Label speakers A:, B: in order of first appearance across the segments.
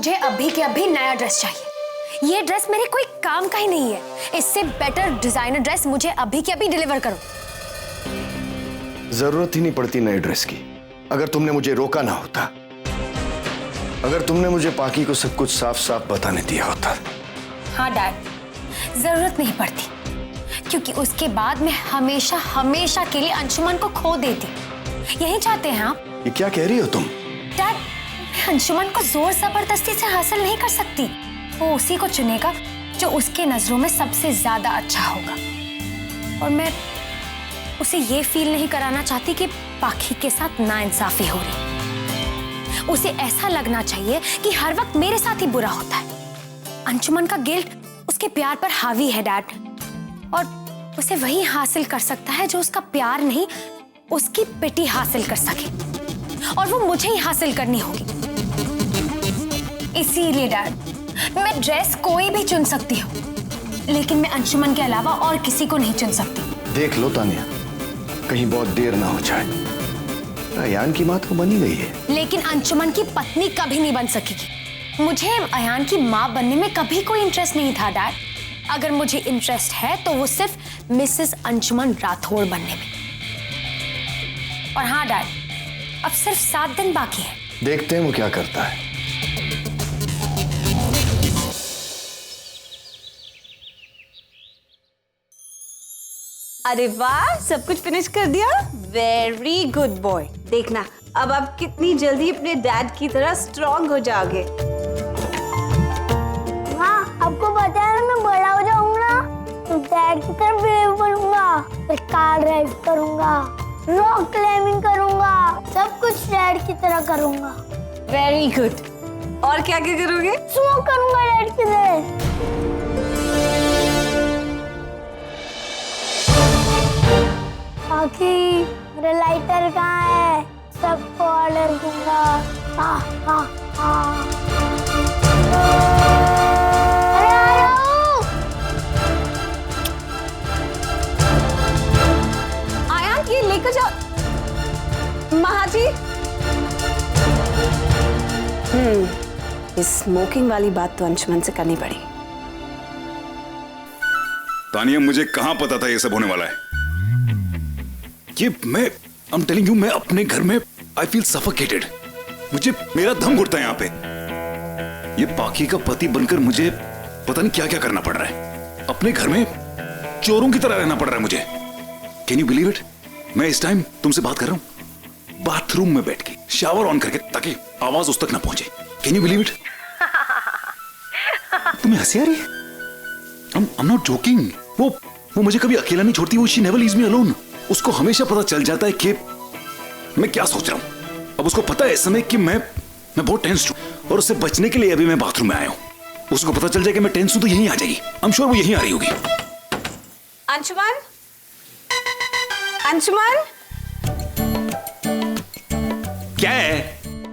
A: मुझे अभी के अभी नया ड्रेस चाहिए। ये ड्रेस मेरे कोई काम का ही नहीं है। इससे बेटर डिजाइनर ड्रेस मुझे अभी के अभी डिलीवर करो।
B: जरूरत ही नहीं पड़ती नए ड्रेस की। अगर तुमने मुझे रोका ना होता, अगर तुमने मुझे पाकी को सब कुछ साफ साफ बताने दिया होता।
A: हाँ डैड, जरूरत नहीं पड़ती, क्योंकि उसके बाद मैं हमेशा हमेशा के लिए अंशुमन को खो देती। यही चाहते हैं आप?
B: ये क्या कह रही हो तुम?
A: डैड, मैं अंशुमन को जोर जबरदस्ती से हासिल नहीं कर सकती। वो उसी को चुनेगा जो उसके नजरों में सबसे ज्यादा अच्छा होगा। और मैं उसे ये फील नहीं कराना चाहती कि पाखी के साथ नाइंसाफी हो रही। उसे ऐसा लगना चाहिए कि हर वक्त मेरे साथ ही बुरा होता है। अंशुमन का गिल्ट उसके प्यार पर हावी है डैड, और उसे वही हासिल कर सकता है जो उसका प्यार नहीं, उसकी पिटी हासिल कर सके, और वो मुझे ही हासिल करनी होगी। इसीलिए डैड, मैं ड्रेस कोई भी चुन सकती हूँ, लेकिन मैं अंशुमन के अलावा और किसी को नहीं चुन सकती।
B: देख लो तानिया, कहीं बहुत देर ना हो जाए। अयान की माँ तो बनी गई है, लेकिन
A: अंशुमन की पत्नी कभी नहीं बन सकेगी। मुझे अयान की माँ बनने में कभी कोई इंटरेस्ट नहीं था डैड। अगर मुझे इंटरेस्ट है तो वो सिर्फ मिसेस अंशुमन राठौड़ बनने में। और हाँ डैड, अब सिर्फ 7 दिन बाकी है।
B: देखते हैं वो क्या करता है।
C: अरे वाह, सब कुछ फिनिश कर दिया। Very good boy. देखना अब आप कितनी जल्दी अपने डैड की तरह स्ट्रॉन्ग हो जाओगे।
D: हाँ, आपको पता है मैं बड़ा हो जाऊंगा तो डैड की तरह ब्रेव बनूंगा। मैं कार ड्राइव करूंगा, रॉक क्लाइंबिंग करूंगा, सब कुछ डैड की तरह करूंगा।
C: Very good. और क्या क्या करोगे?
D: स्मोक करूंगा डैड की तरह। पाकी, मेरा लाइटर कहाँ है? सबको ऑर्डर दूंगा। अरे आ रहा हूँ।
C: आयान, ये लेकर जाओ। महाजी, इस स्मोकिंग वाली बात तो अंशुमन से करनी पड़ी।
E: तानिया, मुझे कहां पता था ये सब होने वाला है। ये मैं I'm telling you, मैं अपने घर में I feel suffocated। मुझे मेरा दम घुटता है यहाँ पे। ये पाकी का पति बनकर मुझे पता नहीं क्या क्या करना पड़ रहा है। अपने घर में चोरों की तरह रहना पड़ रहा है मुझे। Can you believe it? मैं इस टाइम तुमसे बात कर रहा हूँ बाथरूम में बैठ के, शावर ऑन करके, ताकि आवाज उस तक ना पहुंचे। Can you believe it? तुम्हें हंसी आ रही है? I'm not joking। वो मुझे कभी अकेला नहीं छोड़ती। वो she never leaves me alone। उसको हमेशा पता चल जाता है कि मैं क्या सोच रहा हूं। अब उसको पता है इस समय कि मैं बहुत टेंस हूं, और उससे बचने के लिए अभी मैं बाथरूम में आया हूं। उसको पता चल जाए कि मैं टेंस हूं तो यहीं आ जाएगी। आई एम श्योर वो यहीं आ रही होगी।
C: अंशुमन, अंशुमन,
E: क्या है?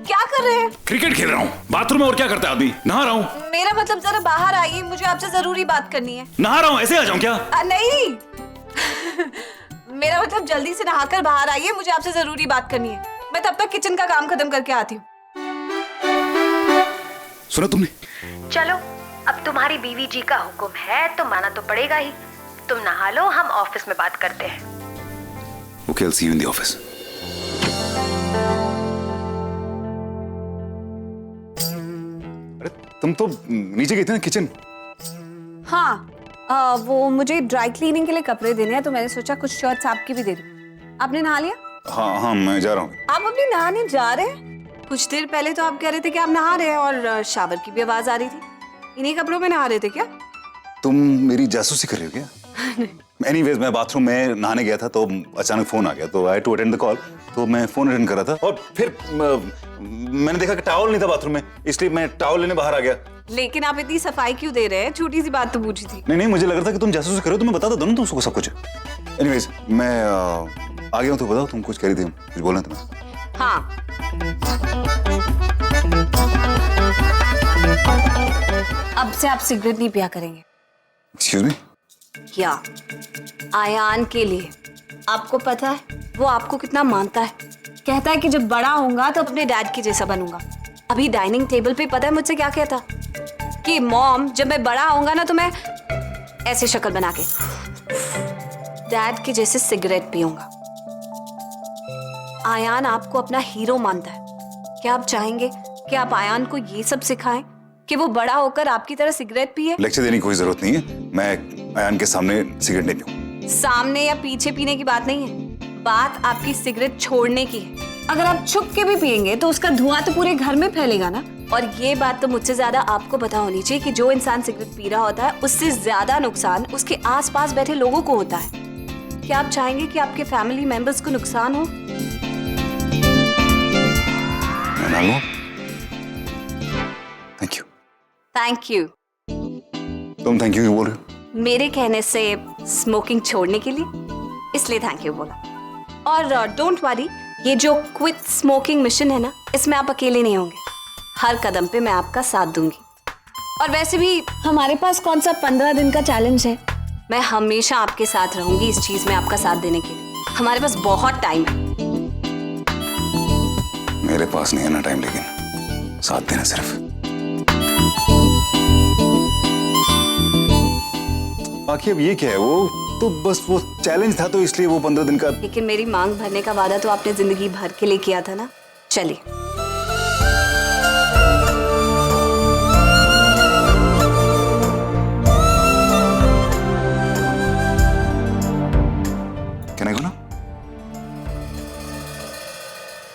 C: क्या कर रहे हैं?
E: क्रिकेट खेल रहा हूं। बाथरूम में और क्या करता है आदमी? नहा रहा हूं।
C: मेरा मतलब जरा बाहर आइए, मुझे आपसे जरूरी बात करनी है।
E: नहा रहा हूं, ऐसे आ जाऊं क्या?
C: नहीं मेरा मतलब जल्दी से नहाकर बाहर आइए, मुझे आपसे जरूरी बात करनी है। मैं तब तक किचन का काम खत्म करके आती हूँ।
E: सुना तुमने?
A: चलो, अब तुम्हारी बीवी जी का हुक्म है तो माना तो पड़ेगा ही। तुम नहा लो, हम ऑफिस में बात करते हैं।
E: Okay, I'll see you in the office। अरे तुम तो नीचे गई थी ना किचन?
C: हाँ, वो मुझे ड्राई क्लीनिंग के लिए कपड़े देने हैं, तो मैंने सोचा कुछ शर्ट्स आपकी भी दे दूं। आपने नहा लिया?
E: हाँ, मैं जा रहा हूँ।
C: आप अभी नहाने जा रहे हैं? कुछ देर पहले तो आप कह रहे थे कि आप नहा रहे हैं, और शावर की भी आवाज आ रही थी। इन्हीं कपड़ों में नहा रहे थे क्या?
E: तुम मेरी जासूसी कर रही हो क्या? एनीवेज, मैं बाथरूम में नहाने गया था तो अचानक फोन आ गया, तो आई टू अटेंड द कॉल। तो मैं फोन अटेंड कर रहा था, और फिर मैंने देखा कि टॉवल नहीं था बाथरूम में, इसलिए मैं टॉवल लेने बाहर आ गया।
C: लेकिन आप इतनी सफाई क्यों दे रहे हैं? छोटी सी बात तो पूछी थी।
E: नहीं, मुझे लग रहा था कि तुम जासूसी कर रहे हो, तो मैं बताता दोनों तुमको सब कुछ। एनीवेज, मैं आ गया हूँ। तो बताओ, तुम कुछ कह रही थी, कुछ बोलना तुम्हें?
C: हाँ, अब से आप सिगरेट नहीं पिया करेंगे।
E: Excuse me?
C: क्या? आयान के लिए। आपको पता है वो आपको कितना मानता है। कहता है कि जब बड़ा होऊंगा तो अपने डैड की जैसा बनूंगा। अभी डाइनिंग टेबल पे पता है मुझसे क्या कहता कि मॉम जब मैं बड़ा होऊंगा ना तो मैं ऐसे शक्ल बना के डैड के जैसे सिगरेट पीऊंगा। आयान आपको अपना हीरो मानता है, क्या आप चाहेंगे कि आप आयान को ये सब सिखाएं कि वो बड़ा होकर आपकी तरह सिगरेट पिए?
E: लेक्चर देने की कोई जरूरत नहीं है, मैं आयान के सामने सिगरेट नहीं पीऊं।
C: सामने या पीछे पीने की बात नहीं है, बात आपकी सिगरेट छोड़ने की है। अगर आप छुप के भी पिएंगे तो उसका धुआं तो पूरे घर में फैलेगा ना। और ये बात तो मुझसे ज्यादा आपको पता होनी चाहिए कि जो इंसान सिगरेट पी रहा होता है उससे ज्यादा नुकसान उसके आसपास बैठे लोगों को होता है। क्या आप चाहेंगे कि आपके फैमिली मेंबर्स को नुकसान हो?
E: Thank you.
C: Thank you.
E: तुम थैंक यू क्यों बोल रहे हो?
C: मेरे कहने से स्मोकिंग छोड़ने के लिए, इसलिए थैंक यू बोला। और डोंट वरी, ये जो क्विट स्मोकिंग मिशन है ना, इसमें आप अकेले नहीं होंगे। हर कदम पे मैं आपका साथ दूंगी। और वैसे भी हमारे पास कौन सा 15 दिन का चैलेंज है। मैं हमेशा आपके साथ रहूंगी इस चीज में आपका साथ देने के लिए। हमारे पास बहुत टाइम है।
E: मेरे पास नहीं है ना टाइम, लेकिन साथ देना सिर्फ। बाकी अब ये क्या है, वो तो बस वो चैलेंज था तो इसलिए वो 15 दिन का।
C: लेकिन मेरी मांग भरने का वादा तो आपने जिंदगी भर के लिए किया था ना। चलिए।
E: Can I go now?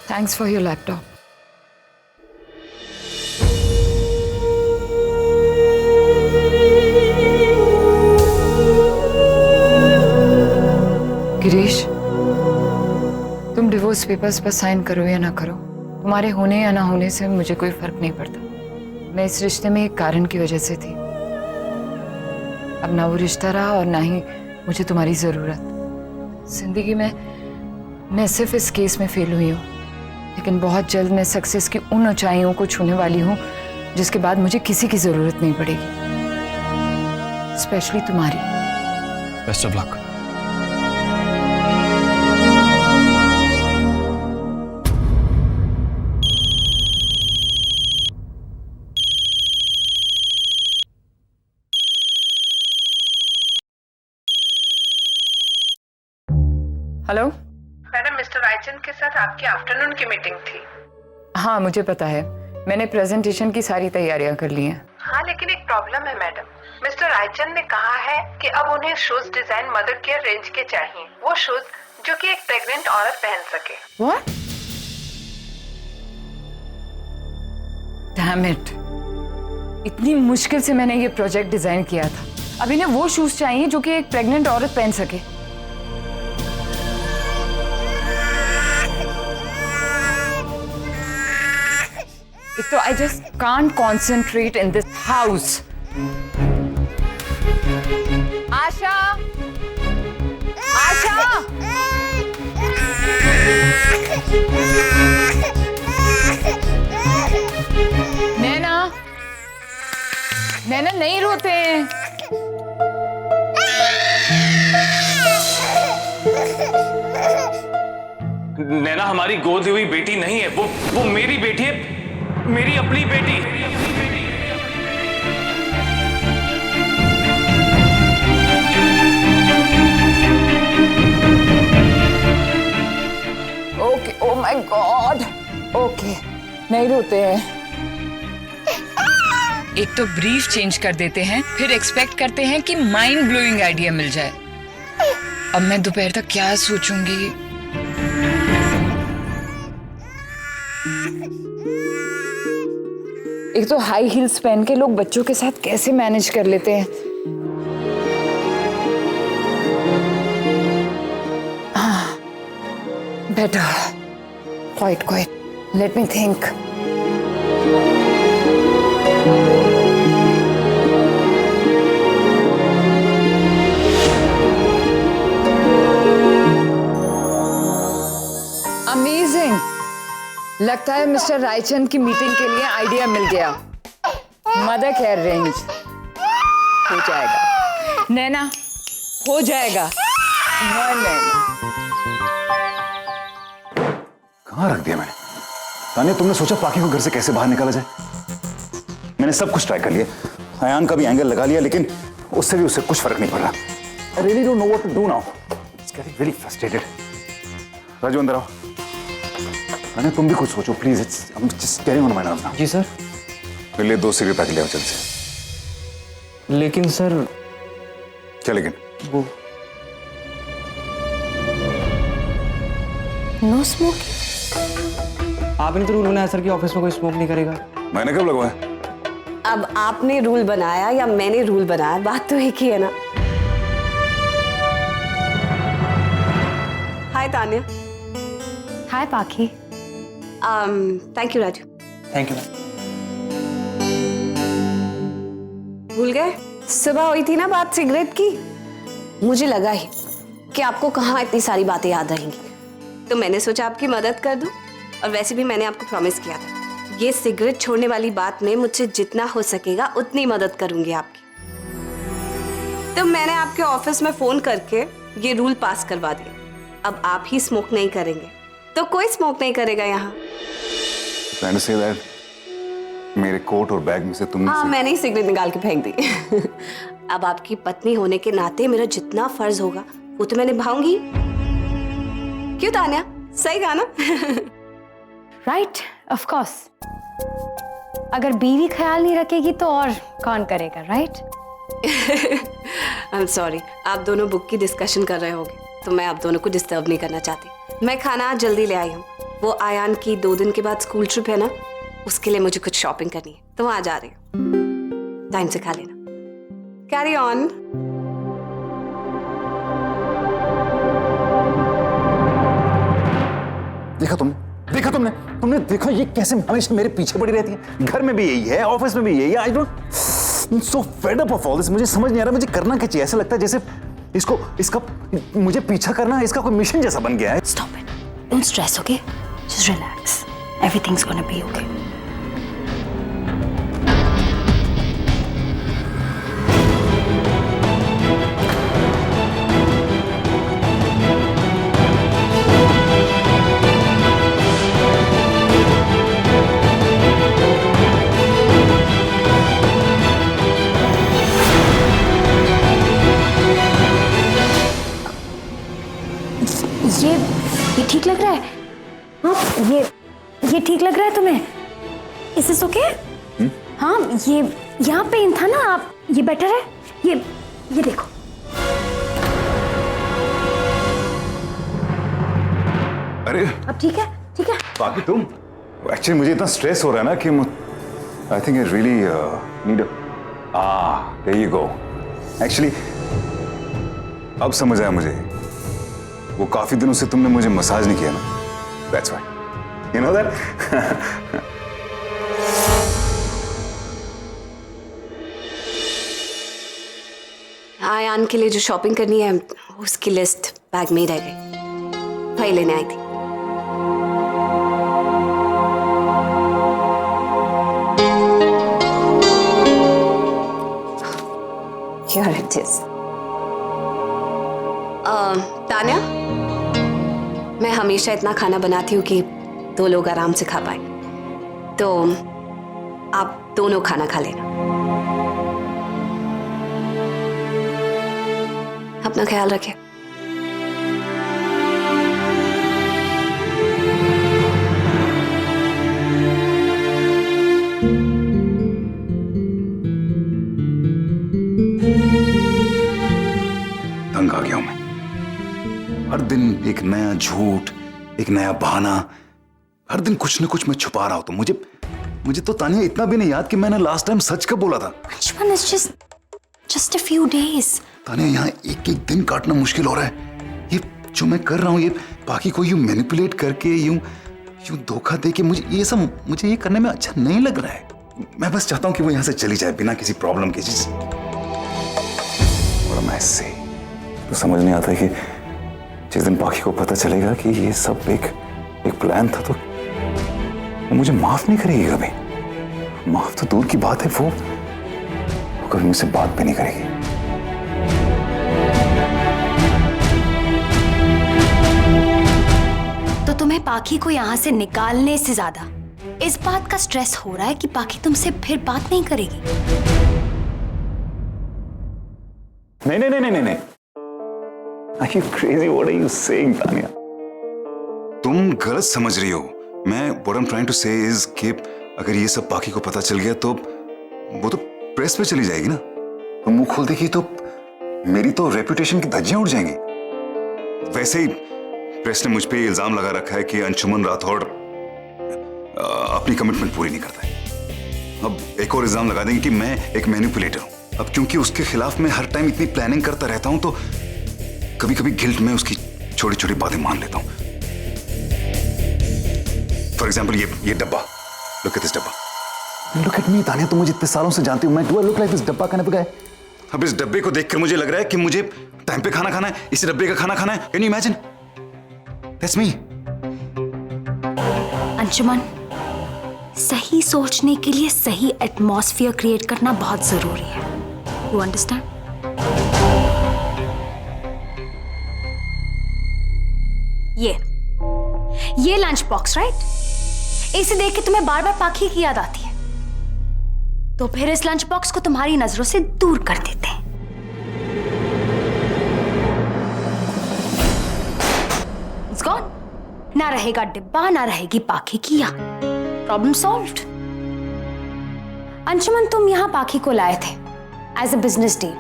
F: Thanks for your laptop. Girish, तुम डिवोर्स पेपर्स पर साइन करो या ना करो, तुम्हारे होने या ना होने से मुझे कोई फर्क नहीं पड़ता। मैं इस रिश्ते में एक कारण की वजह से थी। अब ना वो रिश्ता रहा और ना ही मुझे तुम्हारी जरूरत। जिंदगी में मैं सिर्फ इस केस में फेल हुई हूँ, लेकिन बहुत जल्द मैं सक्सेस की उन ऊंचाइयों को छूने वाली हूँ जिसके बाद मुझे किसी की जरूरत नहीं पड़ेगी, स्पेशली तुम्हारी।
G: Best of luck.
F: Hello
H: madam, mister Raichand के साथ आपकी आफ्टरनून की मीटिंग थी।
F: हाँ, मुझे पता है। मैंने प्रेजेंटेशन की सारी तैयारियां कर ली हैं।
H: हाँ, लेकिन एक प्रॉब्लम है मैडम। मिस्टर रायचंद ने कहा है कि अब उन्हें shoes design mother care range के चाहिए, वो शूज जो कि एक प्रेग्नेंट औरत पहन सके।
F: What? Damn it! इतनी मुश्किल से मैंने ये प्रोजेक्ट डिजाइन किया था, अब इन्हें वो शूज चाहिए जो कि एक प्रेग्नेंट औरत पहन सके। एक तो I just can't concentrate in this house. आशा, आशा, नैना, नैना नहीं रोते हैं।
G: नैना हमारी गोद हुई बेटी नहीं है, वो मेरी बेटी है, मेरी अपनी बेटी।
F: Okay, oh my God, okay, नहीं रोते हैं। एक तो ब्रीफ चेंज कर देते हैं, फिर एक्सपेक्ट करते हैं कि माइंड ब्लोइंग आइडिया मिल जाए। अब मैं दोपहर तक क्या सोचूंगी? एक तो हाई हील्स पहन के लोग बच्चों के साथ कैसे मैनेज कर लेते हैं। Better, quite quite, let me think. Amazing, लगता है मिस्टर रायचंद की मीटिंग के लिए आइडिया मिल गया। मदर केयर रेंज हो जाएगा, नैना हो जाएगा।
E: कहाँ रख दिया मैंने? तानिया, तुमने सोचा पाकी को घर से कैसे बाहर निकाला जाए? मैंने सब कुछ ट्राई कर लिया, अयान का भी एंगल लगा लिया, लेकिन उससे भी कुछ फर्क नहीं पड़ रहा। I really don't know what to do now. It's getting really frustrated. Raju अंदर आओ। तानिया, तुम भी कुछ सोचो please. I'm just getting on my nerves now.
G: जी सर।
E: मेरे लिए 2 सिगरेट पैक ले आओ जल्द से।
G: लेकिन सर।
E: क्या लेकिन?
G: वो
A: नो स्मोकिंग।
G: आपने तो रूल बनाया सर कि ऑफिस में कोई स्मोक नहीं करेगा।
E: मैंने कब लगवाया?
C: अब आपने रूल बनाया या मैंने रूल बनाया, बात तो एक ही है ना। हाय तान्या।
A: हाय पाखी।
C: Thank you Raju.
G: Thank you ma'am.
C: भूल गए? सुबह हुई थी ना बात सिगरेट की, मुझे लगा ही कि आपको कहाँ इतनी सारी बातें याद रहेंगी, तो मैंने सोचा आपकी मदद कर दूं। और वैसे भी मैंने आपको प्रॉमिस किया था, ये सिगरेट छोड़ने वाली बात में मुझसे जितना हो सकेगा उतनी मदद करूंगी आपकी। तो मैंने आपके ऑफिस में फोन करके ये रूल पास करवा दिया, अब आप ही स्मोक नहीं करेंगे तो कोई स्मोक नहीं करेगा यहाँ।
E: मेरे कोट और बैग में से तुमने
C: हाँ, मैंने ही सिगरेट निकाल के फेंक दी। अब आपकी पत्नी होने के नाते मेरा जितना फर्ज होगा वो तो मैं निभाऊंगी। क्यों तान्या, सही कहा ना?
A: Right, of course. अगर बीवी ख्याल नहीं रखेगी तो और कौन करेगा, राइट?
C: आई एम सॉरी, आप दोनों बुक की डिस्कशन कर रहे होगे तो मैं आप दोनों को डिस्टर्ब नहीं करना चाहती। मैं खाना आज जल्दी ले आई हूँ, वो आयान की 2 दिन के बाद स्कूल ट्रिप है ना, उसके लिए मुझे कुछ शॉपिंग करनी है, तो वहां जा रही हूँ। टाइम से खा लेना। Carry on.
E: देखा तुमने देखा ये कैसे हमेशा मेरे पीछे पड़ी रहती है। घर में भी यही है, ऑफिस में भी यही है। I don't so fed up of all this. मुझे समझ नहीं आ रहा मुझे करना क्या चाहिए। ऐसा लगता है जैसे इसका मुझे पीछा करना इसका कोई मिशन जैसा बन गया है।
A: Stop it. Don't stress, okay? Just relax. Everything's gonna be okay. ये ठीक लग रहा है? हाँ, ये ठीक लग रहा है तुम्हें? Is this okay? हाँ, ये यहाँ पेन था ना, आप ये बेटर है? ये देखो।
E: अरे
A: अब ठीक है? ठीक है?
E: बाकी तुम एक्चुअली मुझे इतना स्ट्रेस हो रहा है ना कि I think I really need there you go. Actually अब समझ आया मुझे, वो काफी दिनों से तुमने मुझे मसाज नहीं किया ना, that's why, you know that.
C: Aayan के लिए जो शॉपिंग करनी है उसकी लिस्ट बैग में ही रह गई, वही लेने आई थी। Here it is. तान्या, मैं हमेशा इतना खाना बनाती हूँ कि 2 लोग आराम से खा पाए, तो आप दोनों खाना खा लेना। अपना ख्याल रखें।
E: तंग आ गया हूं मैं, हर दिन एक नया झूठ, एक नया बहाना, हर दिन कुछ न कुछ मैं छुपा रहा हूं। तो मुझे तो तानिया इतना भी नहीं याद कि मैंने लास्ट टाइम सच कब बोला था।
A: Anshuman, it's just a few days.
E: Tania, यहाँ एक एक दिन काटना मुश्किल हो रहा है। ये जो मैं कर रहा हूँ, ये बाकी को यूं मैनिपुलेट करके, यूं धोखा दे के, मुझे ये करने में अच्छा नहीं लग रहा है। मैं बस चाहता हूँ कि वो यहाँ से चली जाए बिना किसी प्रॉब्लम के। और मैं इससे तो समझ नहीं आता कि जिस दिन बाकी को पता चलेगा कि ये सब एक प्लान था, तो वो मुझे माफ नहीं करेगी कभी। माफ तो दूर की बात है, वो कभी मुझसे बात भी नहीं करेगी।
A: तो तुम्हें पाखी को यहाँ से निकालने से ज्यादा इस बात का स्ट्रेस हो रहा है कि पाखी तुमसे फिर बात नहीं करेगी।
E: नहीं। Are you crazy? What are you saying, Tania? तुम गलत समझ रही हो। मैं what I'm trying to say is कि अगर ये सब पाखी को पता चल गया तो वो तो प्रेस पे चली जाएगी ना। तो मुंह खोल देगी तो मेरी तो रेपुटेशन की धज्जियां उड़ जाएंगी। वैसे ही प्रेस ने मुझ पे इल्जाम लगा रखा है कि अंशुमन राठौड़ अपनी कमिटमेंट पूरी नहीं करता है। अब एक और इल्जाम लगा देंगे कि मैं एक मैनिपुलेटर हूं। अब क्योंकि उसके खिलाफ मैं हर टाइम इतनी प्लानिंग करता रहता हूं तो कभी कभी गिल्ट में उसकी छोटी छोटी बातें मान लेता हूं। फॉर एग्जाम्पल ये डब्बा, लुक एट दिस डब्बा। लुक एट मी तानिया, तुम मुझे इतने सालों से जानती हो। मैं do I look like this डब्बा काइंड ऑफ गाय? अब इस डब्बे को देखकर मुझे लग रहा है कि मुझे टाइम पे खाना खाना है, इसी डब्बे का खाना खाना है। Can you imagine? That's me.
A: Anshuman, सही सोचने के लिए सही एटमॉस्फेयर क्रिएट करना बहुत जरूरी है। You understand? ये लंच बॉक्स, राइट? इसे देख के तुम्हें बार बार पाखी की याद आती है, तो फिर इस लंच बॉक्स को तुम्हारी नजरों से दूर कर देते हैं। It's gone. ना रहेगा डिब्बा, ना रहेगी पाखी की याद। Problem solved. अंशुमन, तुम यहां पाखी को लाए थे एज अ बिजनेस डील,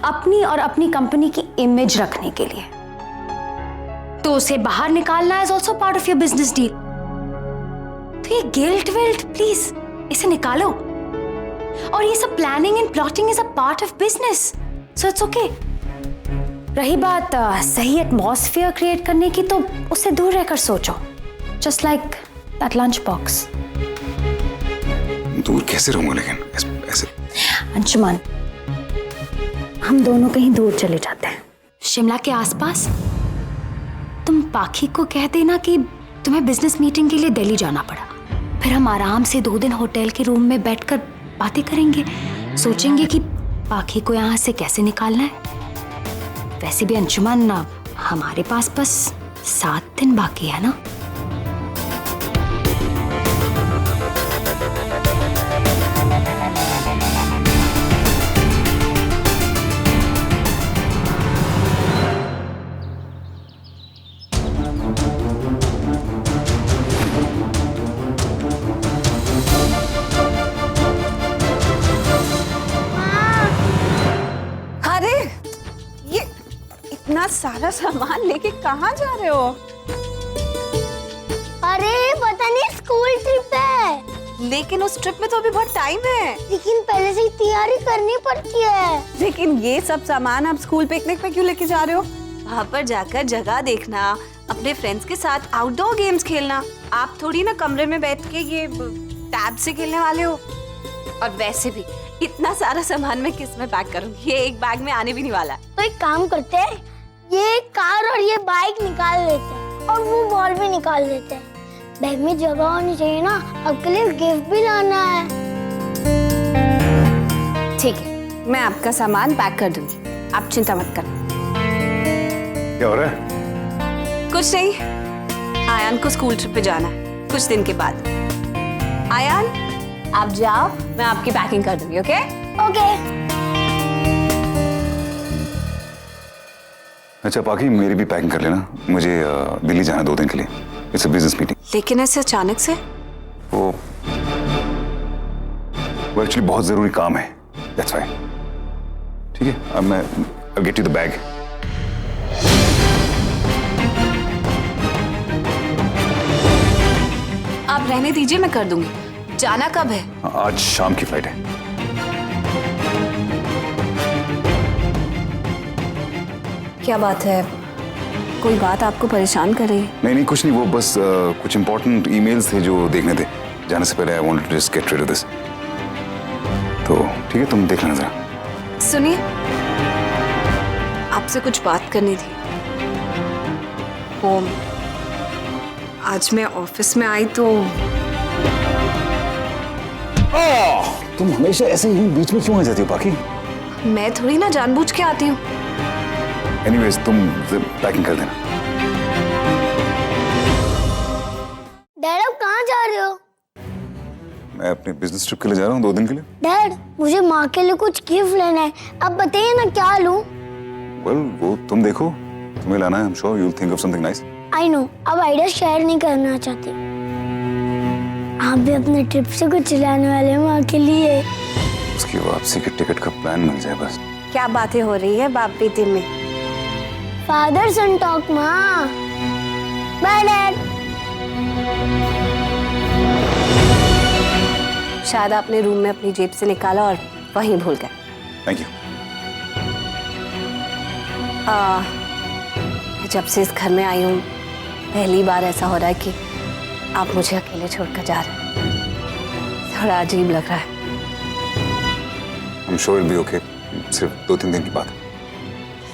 A: अपनी और अपनी कंपनी की इमेज रखने के लिए। तो उसे बाहर निकालना is also part of your business deal. तो ये गिल्ट विल्ट, प्लीज इसे निकालो। और ये सब planning and plotting is a part of business, so it's okay. रही बात सही एटमॉस्फेयर क्रिएट करने की, तो उससे दूर रहकर सोचो, just like that lunch box.
E: दूर कैसे रहूंगा लेकिन ऐसे?
A: अंशुमन, हम दोनों कहीं दूर चले जाते हैं, शिमला के आसपास। तुम पाखी को कह देना कि तुम्हें बिजनेस मीटिंग के लिए दिल्ली जाना पड़ा। फिर हम आराम से 2 दिन होटल के रूम में बैठकर बातें करेंगे, सोचेंगे कि पाखी को यहाँ से कैसे निकालना है। वैसे भी अंशुमन, हमारे पास बस 7 दिन बाकी है ना।
C: इतना सारा सामान लेके कहाँ जा रहे हो?
D: अरे पता नहीं, स्कूल ट्रिप है।
C: लेकिन उस ट्रिप में तो अभी बहुत टाइम है।
D: लेकिन पहले से ही तैयारी करनी पड़ती है।
C: लेकिन ये सब सामान आप स्कूल पिकनिक पे क्यों लेके जा रहे हो? वहाँ पर जाकर जगह देखना, अपने फ्रेंड्स के साथ आउटडोर गेम्स खेलना। आप थोड़ी ना कमरे में बैठ के ये टैब से खेलने वाले हो। और वैसे भी इतना सारा सामान मैं किस में पैक करूँगी? ये एक बैग में आने भी नहीं वाला।
D: तो एक काम करते हैं, ये कार और ये बाइक निकाल लेते हैं और वो बॉल भी निकाल लेते हैं। बैग में जगह होनी चाहिए ना, आपके लिए गिफ्ट भी लाना है।
C: ठीक है, मैं आपका सामान पैक कर दूंगी, आप चिंता मत करो।
E: क्या हो रहा है?
C: कुछ नहीं, आयान को स्कूल ट्रिप पे जाना है कुछ दिन के बाद। आयान, आप जाओ, मैं आपकी पैकिंग कर दूंगी। ओके?
D: ओके।
E: अच्छा पाखी, मेरी भी पैकिंग कर लेना। मुझे दिल्ली जाना 2 दिन के लिए। It's a business meeting.
C: लेकिन ऐसे अचानक से?
E: वो एक्चुअली बहुत जरूरी काम है, दैट्स व्हाई। ठीक है, अब मैं I'll get you the bag.
C: आप रहने दीजिए, मैं कर दूंगी। जाना कब है?
E: आज शाम की फ्लाइट है।
C: क्या बात है? कोई बात आपको परेशान कर रही है?
E: नहीं, कुछ नहीं। वो बस कुछ इंपॉर्टेंट ईमेल्स थे जो देखने थे। जाने से पहले I wanted to just get rid of this. तो ठीक है, तुम देख लेना जरा।
C: सुनिए, आपसे कुछ बात करनी थी। वो आज मैं ऑफिस में आई तो
E: तुम हमेशा ऐसे ही बीच में क्यों आ जाती हो पाखी?
C: मैं थोड़ी ना जानबूझ के आती हूँ।
E: एनीवेज, तुम पैकिंग कर देना।
D: डैड, आप कहाँ जा रहे हो?
E: मैं अपने बिजनेस ट्रिप के लिए जा रहा हूँ 2 दिन के लिए।
D: डैड, मुझे माँ के लिए कुछ गिफ्ट लेना है, अब बताइए ना क्या लूं?
E: वेल वो तुम देखो, तुम्हें लाना है। I am sure you will think of something nice.
D: I know, अब आइडिया शेयर नहीं करना चाहती। आप भी अपने ट्रिप से कुछ लाने वाले हैं माँ के लिए।
E: उसकी वापसी के टिकट का प्लान मिल जाए बस।
C: क्या बातें हो रही है बाप बेटे में?
D: फादर सन टॉक माँ। Bye dad.
C: शायद आपने रूम में अपनी जेब से निकाला और वहीं भूल गए।
E: Thank you.
C: जब से इस घर में आई हूँ पहली बार ऐसा हो रहा है कि आप मुझे अकेले छोड़कर जा रहे हैं। थोड़ा अजीब लग रहा है।
E: I am sure it be okay. सिर्फ 2-3 दिन की बात है।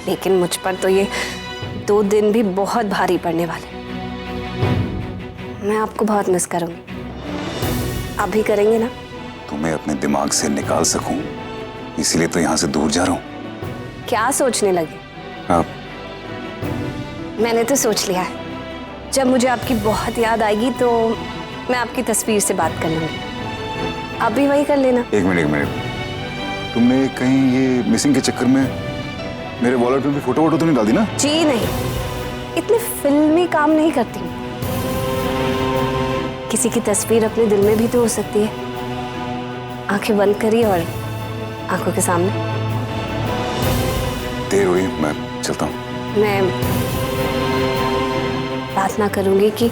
C: लेकिन मुझ पर तो ये 2 दिन भी बहुत भारी पड़ने वाले। मैं आपको बहुत मिस करूंगी। आप भी करेंगे ना?
E: तुम्हें अपने दिमाग से निकाल सकूं, इसीलिए तो यहाँ से दूर जा रहा हूँ।
C: क्या सोचने लगे?
E: आप
C: मैंने तो सोच लिया है, जब मुझे आपकी बहुत याद आएगी तो मैं आपकी तस्वीर से बात कर लूंगी। आप भी वही कर लेना।
E: एक मिनट। तुमने कहीं ये मिसिंग के चक्कर में मेरे वॉलेट में भी फोटो तो नहीं डाल दी ना?
C: जी नहीं, इतने फिल्मी काम नहीं करती हूँ। किसी की तस्वीर अपने दिल में भी तो हो सकती है। आंखें बंद करिए और आंखों के सामने।
E: देर हुई, मैं चलता हूँ।
C: मैं प्रार्थना करूंगी कि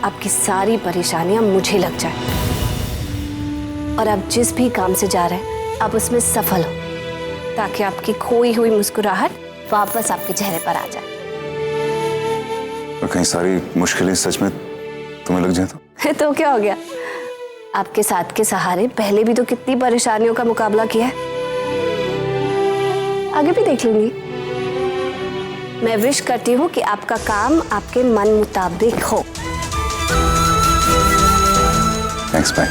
C: आपकी सारी परेशानियां मुझे लग जाए और आप जिस भी काम से जा रहे हैं आप उसमें सफल हो, ताकि आपकी खोई हुई मुस्कुराहट वापस आपके चेहरे पर आ जाए।
E: और कहीं सारी मुश्किलें सच में तुम्हें लग जाए
C: तो क्या हो गया? आपके साथ के सहारे पहले भी तो कितनी परेशानियों का मुकाबला किया है। आगे भी देख लूंगी। मैं विश करती हूँ कि आपका काम आपके मन मुताबिक हो।
E: Thanks, bye.